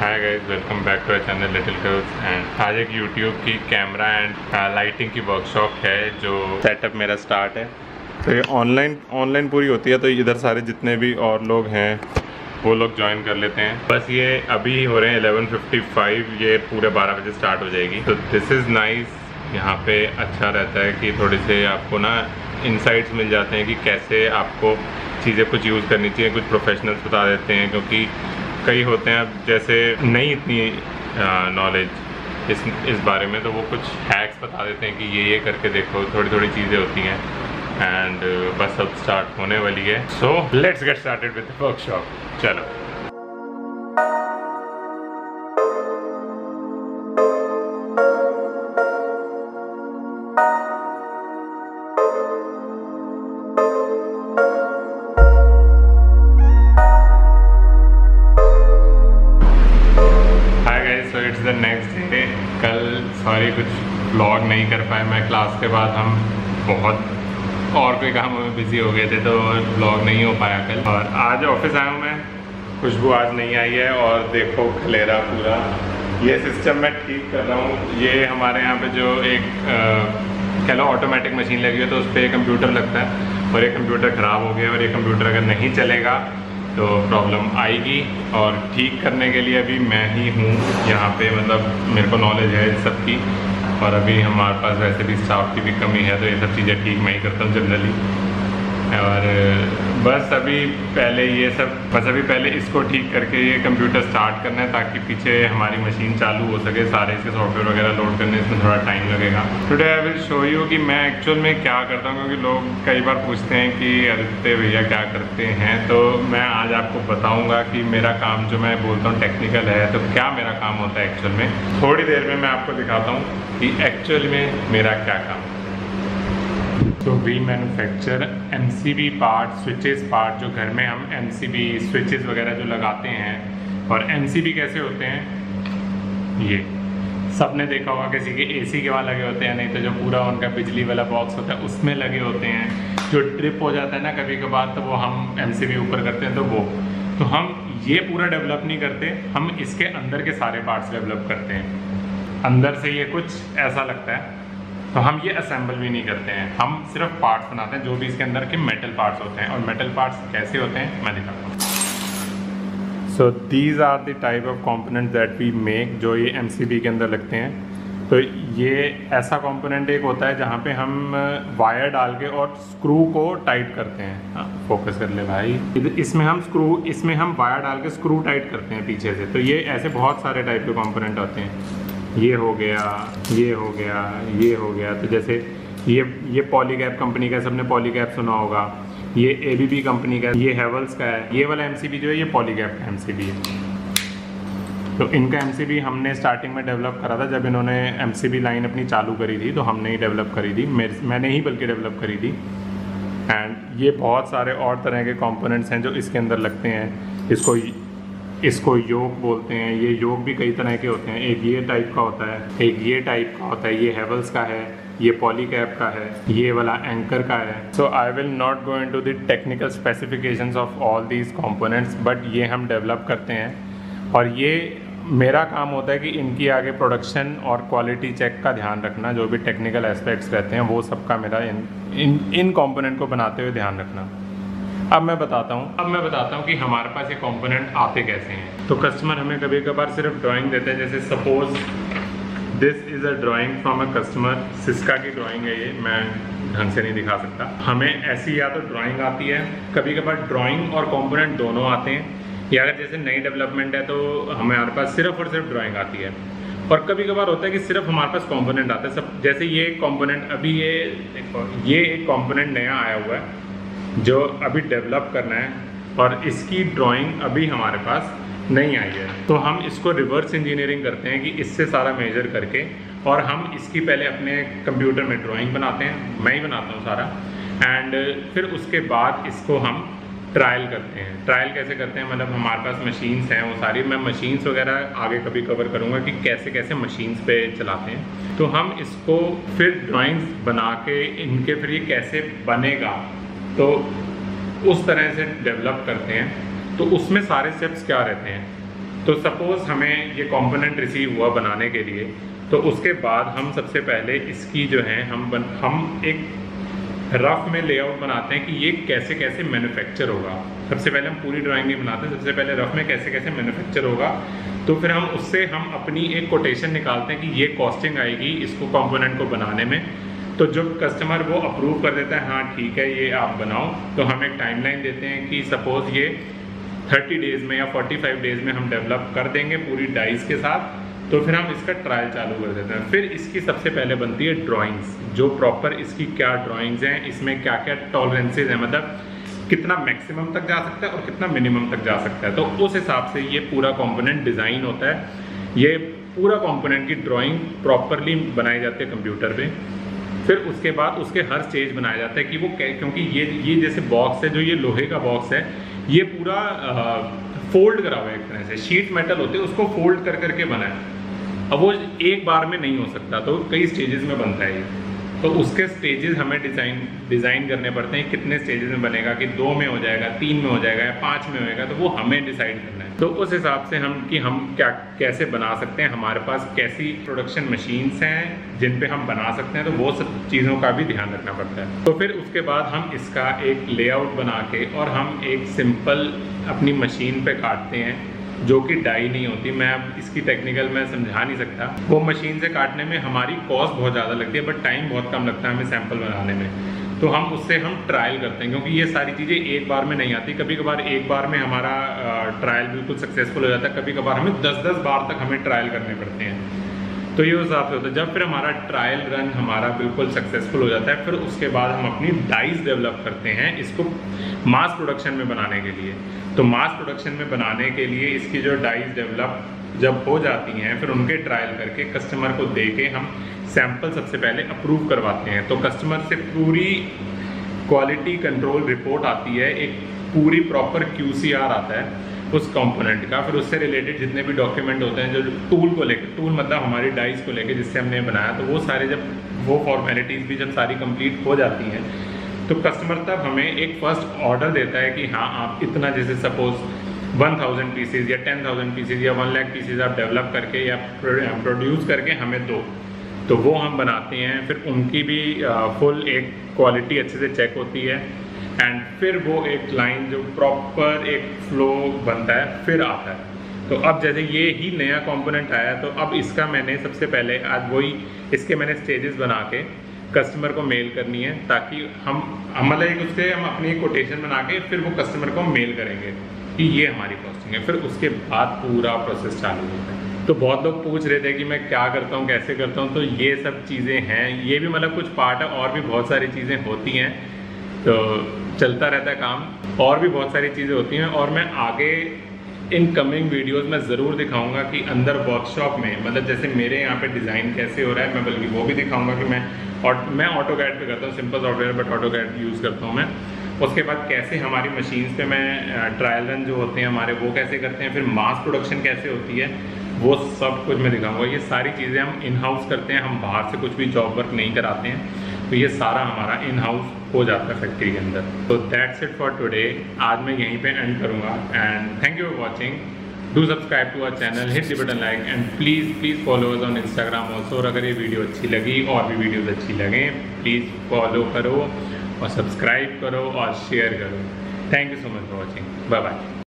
Hi guys, welcome back to our channel Little Curves. And आज एक YouTube की camera and lighting की workshop है जो सेटअप मेरा स्टार्ट है। तो ये ऑनलाइन पूरी होती है, तो इधर सारे जितने भी और लोग हैं वो लोग ज्वाइन कर लेते हैं। बस ये अभी हो रहे हैं 11:55, ये पूरे 12 बजे स्टार्ट हो जाएगी। तो दिस इज़ नाइस। यहाँ पे अच्छा रहता है कि थोड़े से आपको ना इंसाइट्स मिल जाते हैं कि कैसे आपको चीज़ें कुछ यूज़ करनी चाहिए। कुछ प्रोफेशनल्स बता देते हैं, क्योंकि कई होते हैं अब जैसे नहीं इतनी नॉलेज इस बारे में, तो वो कुछ हैक्स बता देते हैं कि ये करके देखो। थोड़ी चीज़ें होती हैं। एंड बस अब स्टार्ट होने वाली है। So let's get started with the workshop. चलो। It's the next day. कल सॉरी कुछ व्लॉग नहीं कर पाए मैं। क्लास के बाद हम बहुत और कोई कामों में बिजी हो गए थे, तो व्लॉग नहीं हो पाया कल। और आज ऑफिस आया हूँ मैं। खुशबू आज नहीं आई है और देखो खलेरा पूरा। ये सिस्टम मैं ठीक कर रहा हूँ। ये हमारे यहाँ पे जो एक कह लो ऑटोमेटिक मशीन लगी है, तो उस पर कंप्यूटर लगता है और ये कंप्यूटर ख़राब हो गया। और ये कंप्यूटर अगर नहीं चलेगा तो प्रॉब्लम आएगी। और ठीक करने के लिए अभी मैं ही हूँ यहाँ पे, मतलब मेरे को नॉलेज है इस सब की। और अभी हमारे पास वैसे भी स्टाफ की भी कमी है, तो ये सब चीज़ें ठीक मैं ही करता हूँ जनरली। और बस अभी पहले इसको ठीक करके ये कंप्यूटर स्टार्ट करना है, ताकि पीछे हमारी मशीन चालू हो सके। सारे इसके सॉफ्टवेयर वगैरह लोड करने इसमें थोड़ा टाइम लगेगा। Today I will show you कि मैं एक्चुअल में क्या करता हूँ, क्योंकि लोग कई बार पूछते हैं कि आदित्य भैया क्या करते हैं। तो मैं आज आपको बताऊँगा कि मेरा काम जो मैं बोलता हूँ टेक्निकल है, तो क्या मेरा काम होता है एक्चुअल में। थोड़ी देर में मैं आपको दिखाता हूँ कि एक्चुअल में मेरा क्या काम है। तो we manufacture MCB part, switches part, जो घर में हम MCB स्विचेस वगैरह जो लगाते हैं। और MCB कैसे होते हैं, ये सबने देखा होगा, किसी के AC के वहाँ लगे होते हैं, नहीं तो जो पूरा उनका बिजली वाला बॉक्स होता है उसमें लगे होते हैं। जो ट्रिप हो जाता है ना कभी कभार, तो वो हम MCB ऊपर करते हैं। तो हम ये पूरा डेवलप नहीं करते, हम इसके अंदर के सारे पार्ट्स डेवलप करते हैं। अंदर से ये कुछ ऐसा लगता है, तो हम ये असेंबल भी नहीं करते हैं। हम सिर्फ पार्ट्स बनाते हैं, जो भी इसके अंदर के मेटल पार्ट्स होते हैं। और मेटल पार्ट्स कैसे होते हैं मैं दिखाता हूँ। So these are the type of components that we make, जो ये MCB के अंदर लगते हैं। तो ये ऐसा कंपोनेंट एक होता है जहाँ पे हम वायर डाल के और स्क्रू को टाइट करते हैं। हाँ, फोकस कर ले भाई। इसमें हम वायर डाल के स्क्रू टाइट करते हैं पीछे से। तो ये ऐसे बहुत सारे टाइप के कंपोनेंट होते हैं। ये हो गया, ये हो गया, ये हो गया। तो जैसे ये पॉलीकैप कंपनी का, सबने पॉलीकैप सुना होगा। ये ABB कंपनी का, ये हेवल्स का है। ये वाला MCB जो है ये पॉलीकैप का MCB है। तो इनका MCB हमने स्टार्टिंग में डेवलप करा था, जब इन्होंने MCB लाइन अपनी चालू करी थी, तो हमने ही डेवलप करी थी। मैंने ही बल्कि डेवलप करी थी। एंड ये बहुत सारे और तरह के कंपोनेंट्स हैं जो इसके अंदर लगते हैं। इसको योक बोलते हैं। ये योक भी कई तरह के होते हैं। एक ये टाइप का होता है, एक ये टाइप का होता है। ये हेवल्स का है, ये पॉलीकैप का है, ये वाला एंकर का है। So I will not go into the technical specifications of all these components, but ये हम डेवलप करते हैं। और ये मेरा काम होता है कि इनकी आगे प्रोडक्शन और क्वालिटी चेक का ध्यान रखना। जो भी टेक्निकल एस्पेक्ट्स रहते हैं वो सबका मेरा इन कंपोनेंट को बनाते हुए ध्यान रखना। अब मैं बताता हूँ कि हमारे पास ये कंपोनेंट आते कैसे हैं। तो कस्टमर हमें कभी कभार सिर्फ ड्राइंग देते हैं। जैसे suppose this is a drawing from a customer. Syska की ड्राइंग है ये, मैं ढंग से नहीं दिखा सकता। हमें ऐसी या तो ड्राइंग आती है, कभी कभार ड्राइंग और कंपोनेंट दोनों आते हैं। या अगर जैसे नई डेवलपमेंट है तो हमारे पास सिर्फ और सिर्फ ड्राइंग आती है। और कभी कभार होता है कि सिर्फ हमारे पास कंपोनेंट आता है। सब जैसे ये कंपोनेंट, अभी ये देखो, ये एक कंपोनेंट नया आया हुआ है जो अभी डेवलप करना है, और इसकी ड्राइंग अभी हमारे पास नहीं आई है। तो हम इसको रिवर्स इंजीनियरिंग करते हैं कि इससे सारा मेजर करके, और हम इसकी पहले अपने कंप्यूटर में ड्राइंग बनाते हैं। मैं ही बनाता हूँ सारा। एंड फिर उसके बाद इसको हम ट्रायल करते हैं। ट्रायल कैसे करते हैं, मतलब हमारे पास मशीन्स हैं वो सारी। मैं मशीन्स वगैरह आगे कभी कवर करूँगा कि कैसे कैसे मशीन्स पे चलाते हैं। तो हम इसको फिर ड्राइंग्स बना के इनके फिर ये कैसे बनेगा, तो उस तरह से डेवलप करते हैं। तो उसमें सारे स्टेप्स क्या रहते हैं, तो सपोज़ हमें ये कंपोनेंट रिसीव हुआ बनाने के लिए, तो उसके बाद हम सबसे पहले इसकी जो है हम एक रफ में लेआउट बनाते हैं कि ये कैसे कैसे मैन्युफैक्चर होगा। सबसे पहले हम पूरी ड्राइंग नहीं बनाते, सबसे पहले रफ में कैसे कैसे मैन्युफैक्चर होगा, तो फिर हम उससे हम अपनी एक कोटेशन निकालते हैं कि ये कॉस्टिंग आएगी इसको कंपोनेंट को बनाने में। तो जब कस्टमर वो अप्रूव कर देता है हाँ ठीक है ये आप बनाओ, तो हम एक टाइमलाइन देते हैं कि सपोज़ ये 30 डेज़ में या 45 डेज़ में हम डेवलप कर देंगे पूरी डाइस के साथ। तो फिर हम इसका ट्रायल चालू कर देते हैं। फिर इसकी सबसे पहले बनती है ड्राइंग्स, जो प्रॉपर इसकी क्या ड्राइंग्स हैं, इसमें क्या क्या टॉलरेंसेज हैं, मतलब कितना मैक्सिमम तक जा सकता है और कितना मिनिमम तक जा सकता है। तो उस हिसाब से ये पूरा कंपोनेंट डिज़ाइन होता है। ये पूरा कंपोनेंट की ड्राइंग प्रॉपरली बनाई जाती है कंप्यूटर पे। फिर उसके बाद उसके हर स्टेज बनाया जाता है कि वो क्योंकि ये जैसे बॉक्स है, जो ये लोहे का बॉक्स है, ये पूरा फोल्ड करा हुआ है एक तरह से, शीट मेटल होते हैं उसको फोल्ड कर करके बना है। अब वो एक बार में नहीं हो सकता, तो कई स्टेजेस में बनता है ये। तो उसके स्टेजेस हमें डिज़ाइन करने पड़ते हैं, कितने स्टेजेस में बनेगा, कि 2 में हो जाएगा, 3 में हो जाएगा या 5 में होएगा, तो वो हमें डिसाइड करना है। तो उस हिसाब से हम क्या कैसे बना सकते हैं, हमारे पास कैसी प्रोडक्शन मशीन्स हैं जिन पे हम बना सकते हैं, तो वो सब चीज़ों का भी ध्यान रखना पड़ता है। तो फिर उसके बाद हम इसका एक लेआउट बना के और हम एक सिंपल अपनी मशीन पे काटते हैं, जो कि डाई नहीं होती। मैं अब इसकी टेक्निकल मैं समझा नहीं सकता। वो मशीन से काटने में हमारी कॉस्ट बहुत ज़्यादा लगती है, बट टाइम बहुत कम लगता है हमें सैंपल बनाने में। तो हम उससे ट्रायल करते हैं, क्योंकि ये सारी चीज़ें एक बार में नहीं आती। कभी कभार एक बार में हमारा ट्रायल बिल्कुल सक्सेसफुल हो जाता है, कभी कभार हमें 10-10 बार तक हमें ट्रायल करने पड़ते हैं। तो ये हिसाब से होता है। जब फिर हमारा ट्रायल रन हमारा बिल्कुल सक्सेसफुल हो जाता है, फिर उसके बाद हम अपनी डाइस डेवलप करते हैं इसको मास प्रोडक्शन में बनाने के लिए। तो मास प्रोडक्शन में बनाने के लिए इसकी जो डाइस डेवलप जब हो जाती हैं, फिर उनके ट्रायल करके कस्टमर को दे के हम सैंपल सबसे पहले अप्रूव करवाते हैं। तो कस्टमर से पूरी क्वालिटी कंट्रोल रिपोर्ट आती है, एक पूरी प्रॉपर QCR आता है उस कंपोनेंट का। फिर उससे रिलेटेड जितने भी डॉक्यूमेंट होते हैं, जो टूल को लेकर, टूल मतलब हमारी डाइस को लेकर जिससे हमने बनाया, तो वो सारे जब वो फॉर्मेलिटीज़ भी जब सारी कंप्लीट हो जाती हैं, तो कस्टमर तब हमें एक फर्स्ट ऑर्डर देता है कि हाँ आप इतना, जैसे सपोज 1000 पीसेज या 10,000 पीसेज या 1 लाख पीसेज आप डेवलप करके या प्रोड्यूस करके हमें दो। तो वो हम बनाते हैं। फिर उनकी भी फुल एक क्वालिटी अच्छे से चेक होती है, एंड फिर वो एक लाइन जो प्रॉपर एक फ्लो बनता है फिर आता है। तो अब जैसे ये ही नया कंपोनेंट आया, तो अब इसका मैंने सबसे पहले आज वही इसके मैंने स्टेजेस बना के कस्टमर को मेल करनी है, ताकि हम मतलब उससे हम अपनी कोटेशन बना के फिर वो कस्टमर को मेल करेंगे कि ये हमारी कॉस्टिंग है। फिर उसके बाद पूरा प्रोसेस चालू होता है। तो बहुत लोग पूछ रहे थे कि मैं क्या करता हूँ, कैसे करता हूँ। तो ये सब चीज़ें हैं, ये भी मतलब कुछ पार्ट है, और भी बहुत सारी चीज़ें होती हैं। तो चलता रहता है काम, और भी बहुत सारी चीज़ें होती हैं। और मैं आगे इन कमिंग वीडियोस में ज़रूर दिखाऊंगा कि अंदर वर्कशॉप में, मतलब जैसे मेरे यहाँ पे डिज़ाइन कैसे हो रहा है, मैं बल्कि वो भी दिखाऊंगा कि मैं ऑटोकैड पे करता हूँ, simple software but AutoCAD use करता हूँ मैं। उसके बाद कैसे हमारी मशीन्स पे मैं ट्रायल रन जो होते हैं हमारे, वो कैसे करते हैं, फिर मास प्रोडक्शन कैसे होती है, वो सब कुछ मैं दिखाऊंगा। ये सारी चीज़ें हम इन हाउस करते हैं, हम बाहर से कुछ भी जॉब वर्क नहीं कराते हैं। तो ये सारा हमारा इन हाउस हो जाता है फैक्ट्री के अंदर। तो दैट्स इट फॉर टुडे। आज मैं यहीं पे एंड करूँगा, and thank you for watching. Do subscribe to our channel, hit the button like, and please follow us on Instagram also. और अगर ये वीडियो अच्छी लगी और भी वीडियोज़ अच्छी लगें, प्लीज़ फॉलो करो और सब्सक्राइब करो और शेयर करो। Thank you so much for watching. Bye bye.